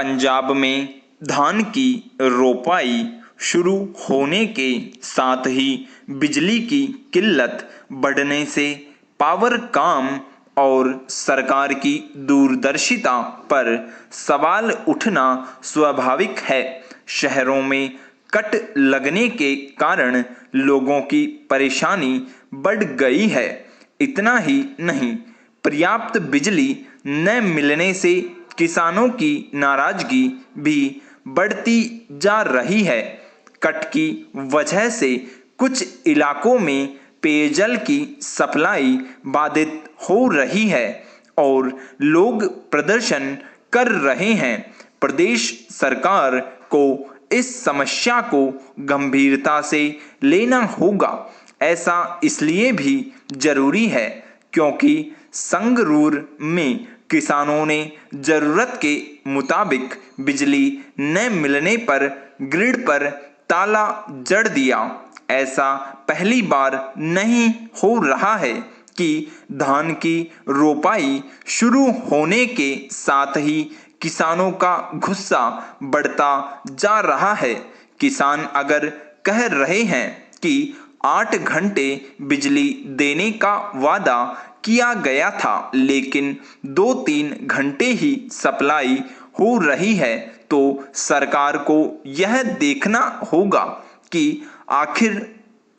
पंजाब में धान की रोपाई शुरू होने के साथ ही बिजली की किल्लत बढ़ने से पावरकॉम और सरकार की दूरदर्शिता पर सवाल उठना स्वाभाविक है। शहरों में कट लगने के कारण लोगों की परेशानी बढ़ गई है। इतना ही नहीं, पर्याप्त बिजली न मिलने से किसानों की नाराजगी भी बढ़ती जा रही है। कट की वजह से कुछ इलाकों में पेयजल की सप्लाई बाधित हो रही है और लोग प्रदर्शन कर रहे हैं। प्रदेश सरकार को इस समस्या को गंभीरता से लेना होगा। ऐसा इसलिए भी जरूरी है क्योंकि संगरूर में किसानों ने जरूरत के मुताबिक बिजली न मिलने पर ग्रिड पर ताला जड़ दिया। ऐसा पहली बार नहीं हो रहा है कि धान की रोपाई शुरू होने के साथ ही किसानों का गुस्सा बढ़ता जा रहा है। किसान अगर कह रहे हैं कि 8 घंटे बिजली देने का वादा किया गया था, लेकिन 2-3 घंटे ही सप्लाई हो रही है, तो सरकार को यह देखना होगा कि आखिर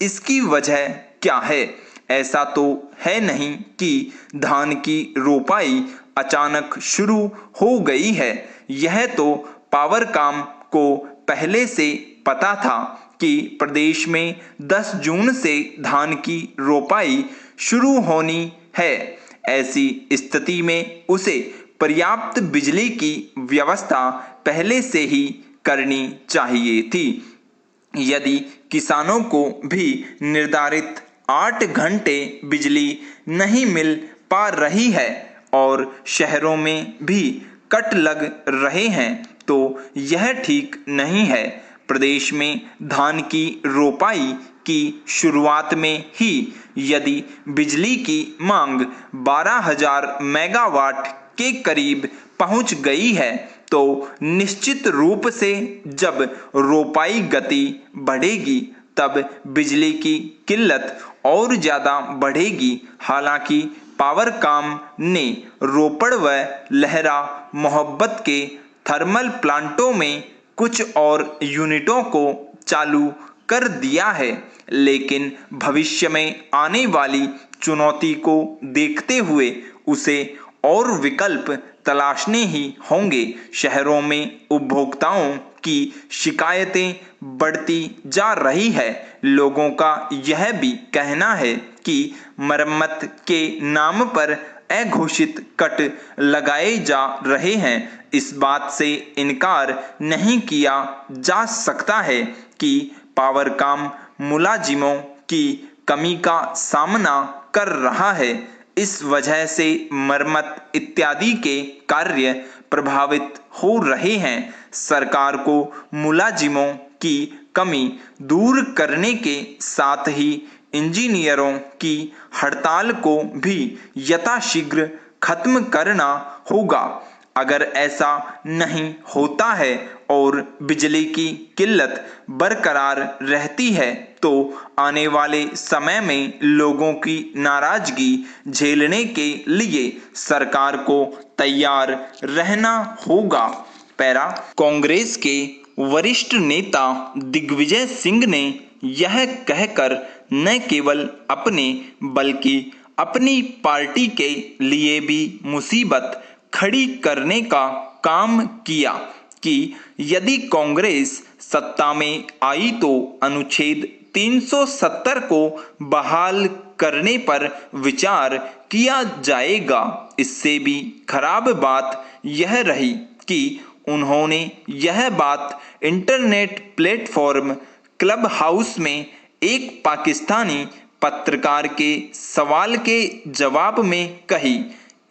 इसकी वजह क्या है। ऐसा तो है नहीं कि धान की रोपाई अचानक शुरू हो गई है। यह तो पावरकॉम को पहले से पता था कि प्रदेश में 10 जून से धान की रोपाई शुरू होनी है। ऐसी स्थिति में उसे पर्याप्त बिजली की व्यवस्था पहले से ही करनी चाहिए थी। यदि किसानों को भी निर्धारित 8 घंटे बिजली नहीं मिल पा रही है और शहरों में भी कट लग रहे हैं, तो यह ठीक नहीं है। प्रदेश में धान की रोपाई की शुरुआत में ही यदि बिजली की मांग 12,000 मेगावाट के करीब पहुंच गई है, तो निश्चित रूप से जब रोपाई गति बढ़ेगी तब बिजली की किल्लत और ज़्यादा बढ़ेगी। हालांकि पावरकॉम ने रोपड़ व लहरा मोहब्बत के थर्मल प्लांटों में कुछ और यूनिटों को चालू कर दिया है, लेकिन भविष्य में आने वाली चुनौती को देखते हुए उसे और विकल्प तलाशने ही होंगे। शहरों में उपभोक्ताओं की शिकायतें बढ़ती जा रही है। लोगों का यह भी कहना है कि मरम्मत के नाम पर अघोषित कट लगाए जा रहे हैं। इस बात से इनकार नहीं किया जा सकता है कि पावरकॉम मुलाजिमों की कमी का सामना कर रहा है। इस वजह से मरम्मत इत्यादि के कार्य प्रभावित हो रहे हैं। सरकार को मुलाजिमों की कमी दूर करने के साथ ही इंजीनियरों की हड़ताल को भी यथाशीघ्र खत्म करना होगा। अगर ऐसा नहीं होता है और बिजली की किल्लत बरकरार रहती है, तो आने वाले समय में लोगों की नाराजगी झेलने के लिए सरकार को तैयार रहना होगा। पैरा कांग्रेस के वरिष्ठ नेता दिग्विजय सिंह ने यह कहकर न केवल अपने बल्कि अपनी पार्टी के लिए भी मुसीबत खड़ी करने का काम किया कि यदि कांग्रेस सत्ता में आई तो अनुच्छेद 370 को बहाल करने पर विचार किया जाएगा। इससे भी खराब बात यह रही कि उन्होंने यह बात इंटरनेट प्लेटफॉर्म क्लब हाउस में एक पाकिस्तानी पत्रकार के सवाल के जवाब में कही।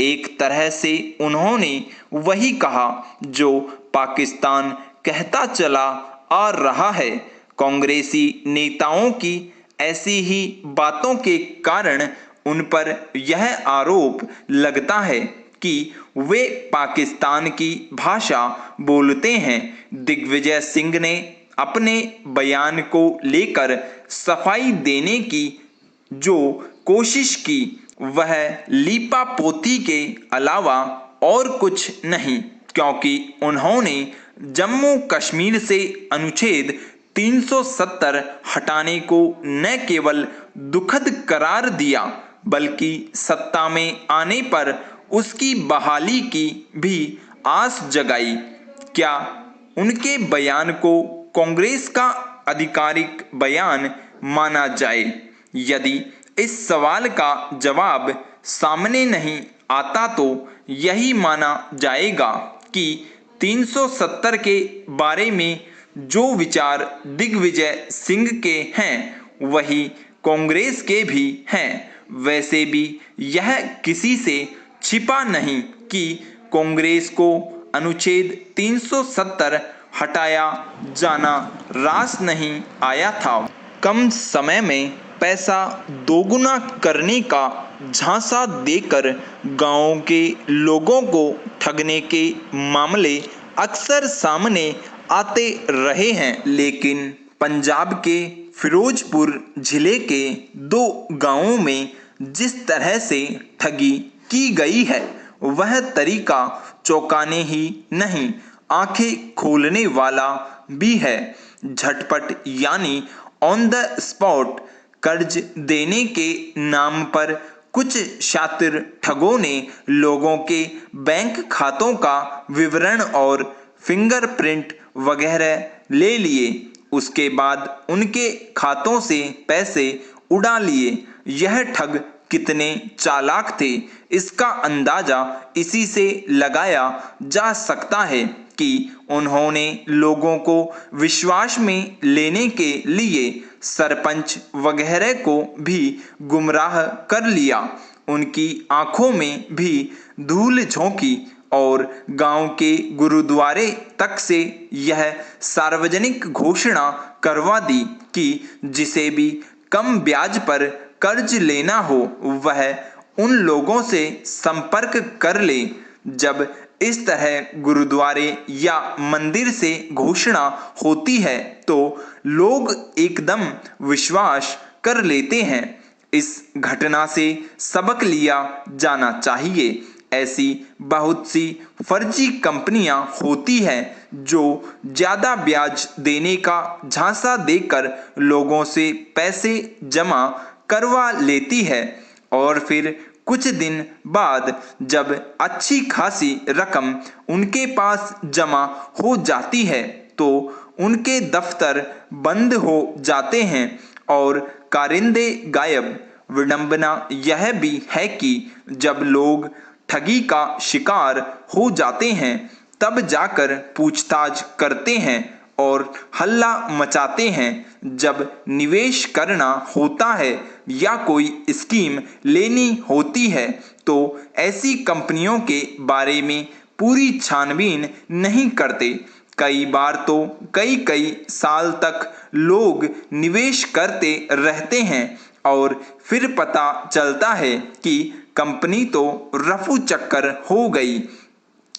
एक तरह से उन्होंने वही कहा जो पाकिस्तान कहता चला आ रहा है। कांग्रेसी नेताओं की ऐसी ही बातों के कारण उन पर यह आरोप लगता है कि वे पाकिस्तान की भाषा बोलते हैं। दिग्विजय सिंह ने अपने बयान को लेकर सफाई देने की जो कोशिश की वह लीपापोती के अलावा और कुछ नहीं, क्योंकि उन्होंने जम्मू कश्मीर से अनुच्छेद 370 हटाने को न केवल दुखद करार दिया बल्कि सत्ता में आने पर उसकी बहाली की भी आस जगाई। क्या उनके बयान को कांग्रेस का आधिकारिक बयान माना जाए? यदि इस सवाल का जवाब सामने नहीं आता तो यही माना जाएगा कि 370 के बारे में जो विचार दिग्विजय सिंह के हैं वही कांग्रेस के भी हैं। वैसे भी यह किसी से छिपा नहीं कि कांग्रेस को अनुच्छेद 370 हटाया जाना रास नहीं आया था। कम समय में पैसा दोगुना करने का झांसा देकर गांवों के लोगों को ठगने के मामले अक्सर सामने आते रहे हैं, लेकिन पंजाब के फिरोजपुर जिले के 2 गांवों में जिस तरह से ठगी की गई है वह तरीका चौंकाने ही नहीं आंखें खोलने वाला भी है। झटपट यानी ऑन द स्पॉट कर्ज देने के नाम पर कुछ शातिर ठगों ने लोगों के बैंक खातों का विवरण और फिंगरप्रिंट वगैरह ले लिए। उसके बाद उनके खातों से पैसे उड़ा लिए। यह ठग कितने चालाक थे इसका अंदाजा इसी से लगाया जा सकता है कि उन्होंने लोगों को विश्वास में लेने के लिए सरपंच वगैरह को भी गुमराह कर लिया। उनकी आंखों में भी धूल झोंकी और गांव के गुरुद्वारे तक से यह सार्वजनिक घोषणा करवा दी कि जिसे भी कम ब्याज पर कर्ज लेना हो वह उन लोगों से संपर्क कर ले। जब इस तरह गुरुद्वारे या मंदिर से घोषणा होती है तो लोग एकदम विश्वास कर लेते हैं। इस घटना से सबक लिया जाना चाहिए। ऐसी बहुत सी फर्जी कंपनियां होती हैं जो ज्यादा ब्याज देने का झांसा देकर लोगों से पैसे जमा करवा लेती है और फिर कुछ दिन बाद जब अच्छी खासी रकम उनके पास जमा हो जाती है तो उनके दफ्तर बंद हो जाते हैं और कारिंदे गायब। विडंबना यह भी है कि जब लोग ठगी का शिकार हो जाते हैं तब जाकर पूछताछ करते हैं और हल्ला मचाते हैं। जब निवेश करना होता है या कोई स्कीम लेनी होती है तो ऐसी कंपनियों के बारे में पूरी छानबीन नहीं करते। कई बार तो कई साल तक लोग निवेश करते रहते हैं और फिर पता चलता है कि कंपनी तो रफू चक्कर हो गई।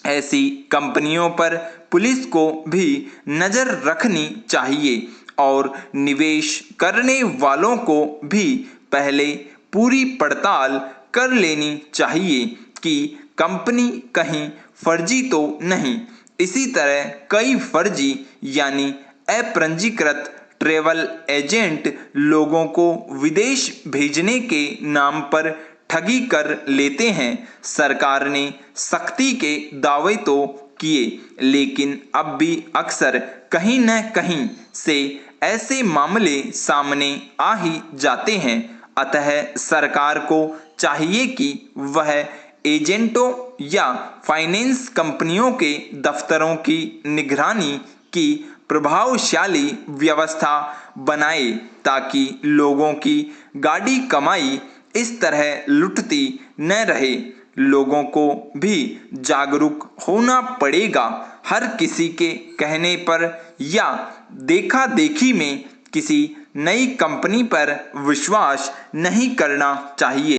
ऐसी कंपनियों पर पुलिस को भी नजर रखनी चाहिए और निवेश करने वालों को भी पहले पूरी पड़ताल कर लेनी चाहिए कि कंपनी कहीं फर्जी तो नहीं। इसी तरह कई फर्जी यानी अपंजीकृत ट्रैवल एजेंट लोगों को विदेश भेजने के नाम पर ठगी कर लेते हैं। सरकार ने सख्ती के दावे तो किए, लेकिन अब भी अक्सर कहीं न कहीं से ऐसे मामले सामने आ ही जाते हैं। अतः सरकार को चाहिए कि वह एजेंटों या फाइनेंस कंपनियों के दफ्तरों की निगरानी की प्रभावशाली व्यवस्था बनाए ताकि लोगों की गाड़ी कमाई इस तरह लुटती न रहे। लोगों को भी जागरूक होना पड़ेगा। हर किसी के कहने पर या देखा देखी में किसी नई कंपनी पर विश्वास नहीं करना चाहिए।